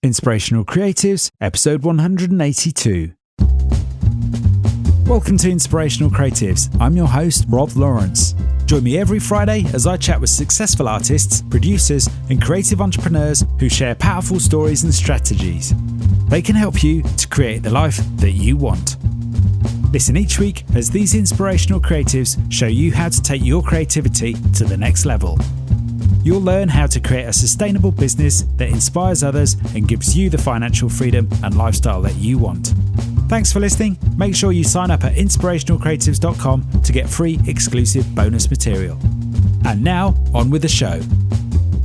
Inspirational Creatives, episode 182. Welcome to Inspirational Creatives. I'm your host, Rob Lawrence. Join me every Friday as I chat with successful artists, producers, and creative entrepreneurs who share powerful stories and strategies. They can help you to create the life that you want. Listen each week as these inspirational creatives show you how to take your creativity to the next level. You'll learn how to create a sustainable business that inspires others and gives you the financial freedom and lifestyle that you want. Thanks for listening. Make sure you sign up at inspirationalcreatives.com to get free exclusive bonus material. And now, on with the show.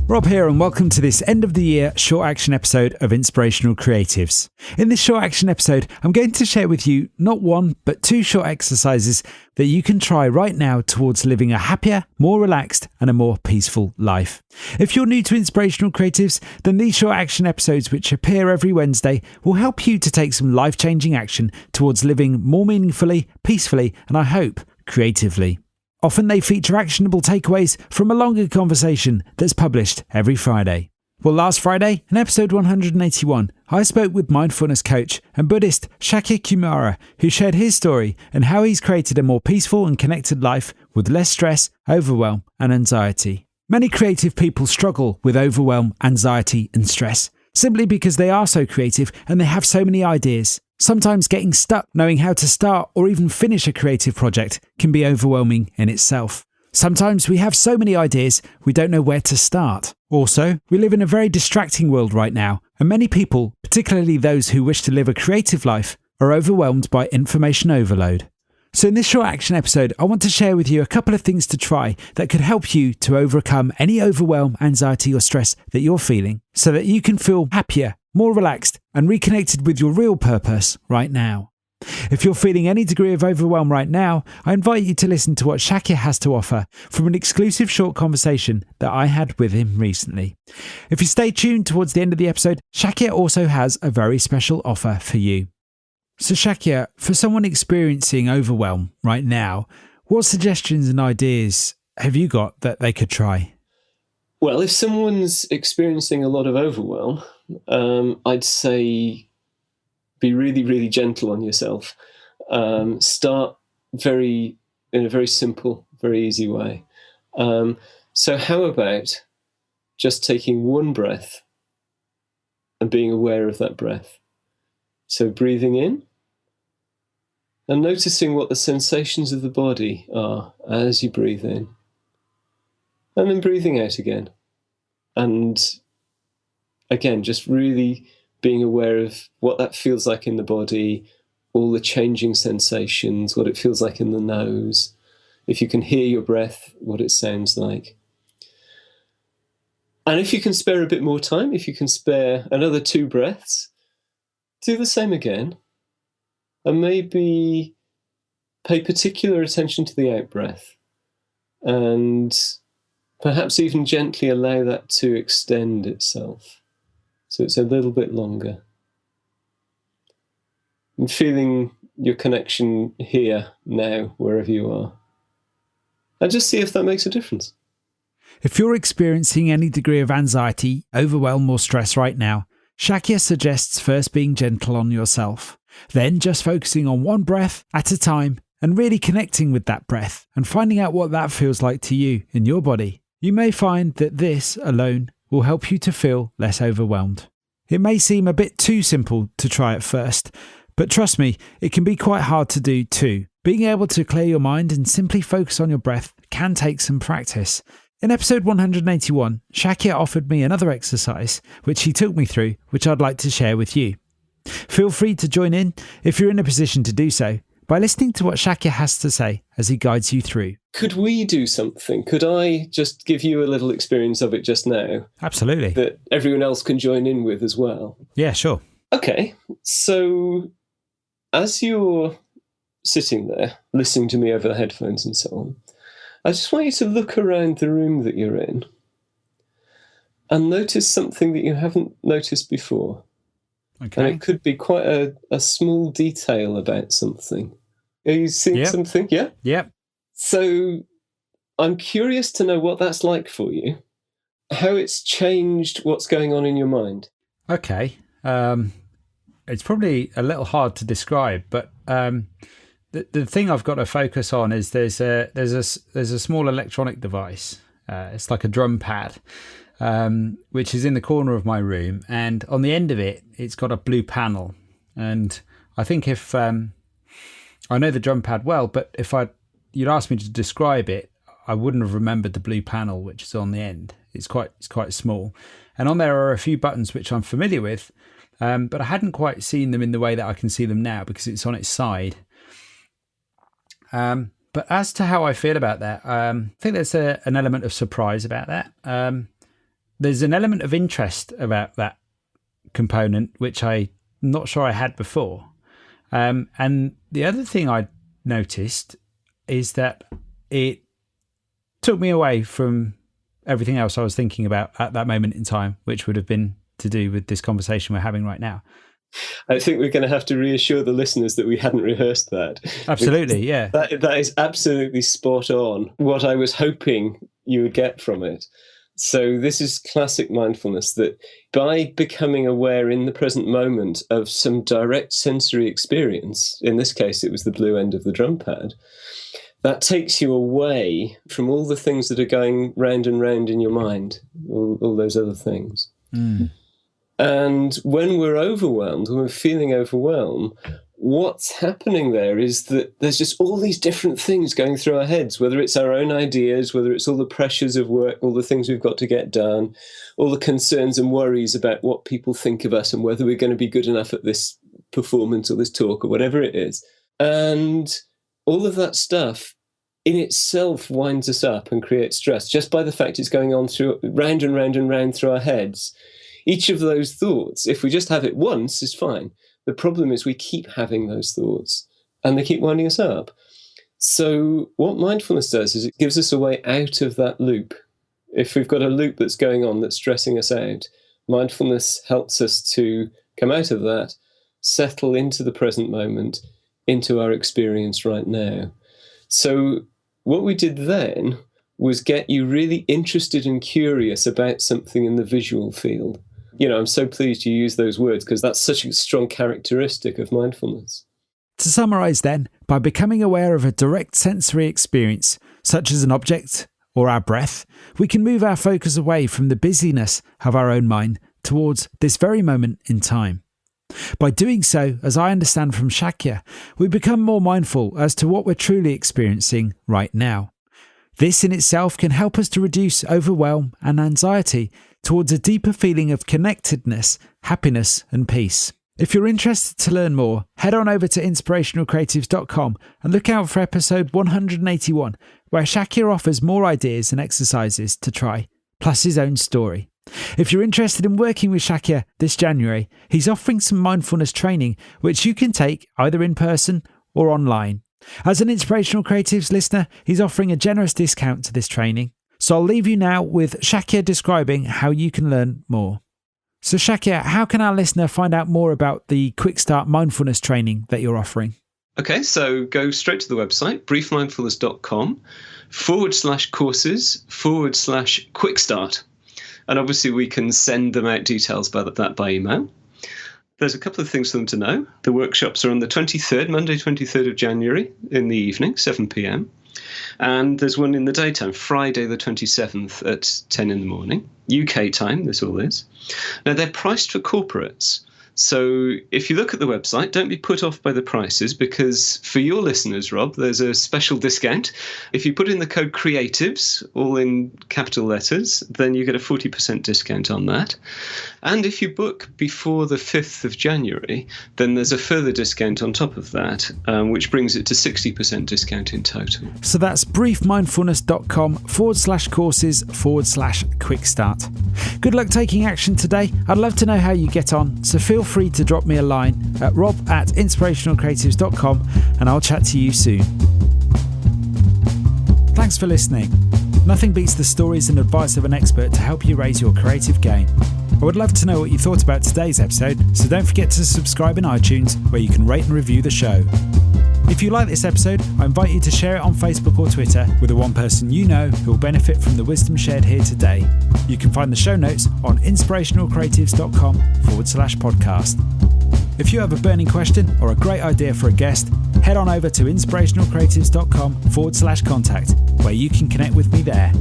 Rob here, and welcome to this end of the year short action episode of Inspirational Creatives. In this short action episode, I'm going to share with you not one, but two short exercises that you can try right now towards living a happier, more relaxed, and a more peaceful life. If you're new to Inspirational Creatives, then these short action episodes, which appear every Wednesday, will help you to take some life-changing action towards living more meaningfully, peacefully, and I hope, creatively. Often they feature actionable takeaways from a longer conversation that's published every Friday. Well, last Friday, in episode 181, I spoke with mindfulness coach and Buddhist Shakya Kumara, who shared his story and how he's created a more peaceful and connected life with less stress, overwhelm, and anxiety. Many creative people struggle with overwhelm, anxiety, and stress, simply because they are so creative and they have so many ideas. Sometimes getting stuck knowing how to start or even finish a creative project can be overwhelming in itself. Sometimes we have so many ideas we don't know where to start. Also, we live in a very distracting world right now, and many people, particularly those who wish to live a creative life, are overwhelmed by information overload. So in this short action episode, I want to share with you a couple of things to try that could help you to overcome any overwhelm, anxiety or stress that you're feeling so that you can feel happier, more relaxed and reconnected with your real purpose right now. If you're feeling any degree of overwhelm right now, I invite you to listen to what Shakya has to offer from an exclusive short conversation that I had with him recently. If you stay tuned towards the end of the episode, Shakya also has a very special offer for you. So Shakya, for someone experiencing overwhelm right now, what suggestions and ideas have you got that they could try? Well, if someone's experiencing a lot of overwhelm, I'd say be really, really gentle on yourself. Start in a very simple, very easy way. So how about just taking one breath and being aware of that breath? So breathing in and noticing what the sensations of the body are as you breathe in. And then breathing out again. And again, just really being aware of what that feels like in the body, all the changing sensations, what it feels like in the nose. If you can hear your breath, what it sounds like. And if you can spare a bit more time, if you can spare another 2 breaths, do the same again. And maybe pay particular attention to the out-breath. And perhaps even gently allow that to extend itself. So it's a little bit longer. And feeling your connection here, now, wherever you are. And just see if that makes a difference. If you're experiencing any degree of anxiety, overwhelm or stress right now, Shakya suggests first being gentle on yourself, then just focusing on one breath at a time and really connecting with that breath and finding out what that feels like to you in your body. You may find that this alone will help you to feel less overwhelmed. It may seem a bit too simple to try at first, but trust me, it can be quite hard to do too. Being able to clear your mind and simply focus on your breath can take some practice. In episode 181, Shakya offered me another exercise, which he took me through, which I'd like to share with you. Feel free to join in, if you're in a position to do so, by listening to what Shakya has to say as he guides you through. Could we do something? Could I just give you a little experience of it just now? Absolutely. That everyone else can join in with as well? Yeah, sure. Okay, so as you're sitting there, listening to me over the headphones and so on, I just want you to look around the room that you're in and notice something that you haven't noticed before. Okay. And it could be quite a small detail about something. Are you seeing something? Yeah? Yep. So I'm curious to know what that's like for you, how it's changed what's going on in your mind. Okay. It's probably a little hard to describe, but the thing I've got to focus on is there's a small electronic device. It's like a drum pad, which is in the corner of my room, and on the end of it, it's got a blue panel. And I think if I know the drum pad well, but if you'd asked me to describe it, I wouldn't have remembered the blue panel, which is on the end. It's quite small, and on there are a few buttons which I'm familiar with, but I hadn't quite seen them in the way that I can see them now because it's on its side. But as to how I feel about that, I think there's an element of surprise about that. There's an element of interest about that component, which I'm not sure I had before. And the other thing I noticed is that it took me away from everything else I was thinking about at that moment in time, which would have been to do with this conversation we're having right now. I think we're going to have to reassure the listeners that we hadn't rehearsed that. Absolutely, yeah. That is absolutely spot on. What I was hoping you would get from it. So this is classic mindfulness, that by becoming aware in the present moment of some direct sensory experience, in this case it was the blue end of the drum pad, that takes you away from all the things that are going round and round in your mind, all those other things. Mm. And when we're overwhelmed, when we're feeling overwhelmed, what's happening there is that there's just all these different things going through our heads, whether it's our own ideas, whether it's all the pressures of work, all the things we've got to get done, all the concerns and worries about what people think of us and whether we're going to be good enough at this performance or this talk or whatever it is. And all of that stuff in itself winds us up and creates stress just by the fact it's going on through round and round and round through our heads. Each of those thoughts, if we just have it once, is fine. The problem is we keep having those thoughts and they keep winding us up. So what mindfulness does is it gives us a way out of that loop. If we've got a loop that's going on that's stressing us out, mindfulness helps us to come out of that, settle into the present moment, into our experience right now. So what we did then was get you really interested and curious about something in the visual field. You know, I'm so pleased you use those words because that's such a strong characteristic of mindfulness. To summarise then, by becoming aware of a direct sensory experience, such as an object or our breath, we can move our focus away from the busyness of our own mind towards this very moment in time. By doing so, as I understand from Shakya, we become more mindful as to what we're truly experiencing right now. This in itself can help us to reduce overwhelm and anxiety towards a deeper feeling of connectedness, happiness and peace. If you're interested to learn more, head on over to inspirationalcreatives.com and look out for episode 181, where Shakya offers more ideas and exercises to try, plus his own story. If you're interested in working with Shakya this January, he's offering some mindfulness training, which you can take either in person or online. As an Inspirational Creatives listener, he's offering a generous discount to this training. So I'll leave you now with Shakya describing how you can learn more. So Shakya, how can our listener find out more about the Quick Start mindfulness training that you're offering? Okay, so go straight to the website, briefmindfulness.com/courses/Quick Start. And obviously we can send them out details about that by email. There's a couple of things for them to know. The workshops are on the 23rd, Monday 23rd of January in the evening, 7 p.m. And there's one in the daytime, Friday the 27th at 10 in the morning, UK time, this all is. Now, they're priced for corporates. So if you look at the website, don't be put off by the prices, because for your listeners, Rob, there's a special discount. If you put in the code CREATIVES, all in capital letters, then you get a 40% discount on that. And if you book before the 5th of January, then there's a further discount on top of that, which brings it to 60% discount in total. So that's briefmindfulness.com/courses/Quick Start. Good luck taking action today. I'd love to know how you get on, so feel free to drop me a line at rob@inspirationalcreatives.com and I'll chat to you soon. Thanks for listening. Nothing beats the stories and advice of an expert to help you raise your creative game. I would love to know what you thought about today's episode, so don't forget to subscribe in iTunes, where you can rate and review the show. If you like this episode, I invite you to share it on Facebook or Twitter with the one person you know who will benefit from the wisdom shared here today. You can find the show notes on inspirationalcreatives.com/podcast. If you have a burning question or a great idea for a guest, head on over to inspirationalcreatives.com/contact, where you can connect with me there.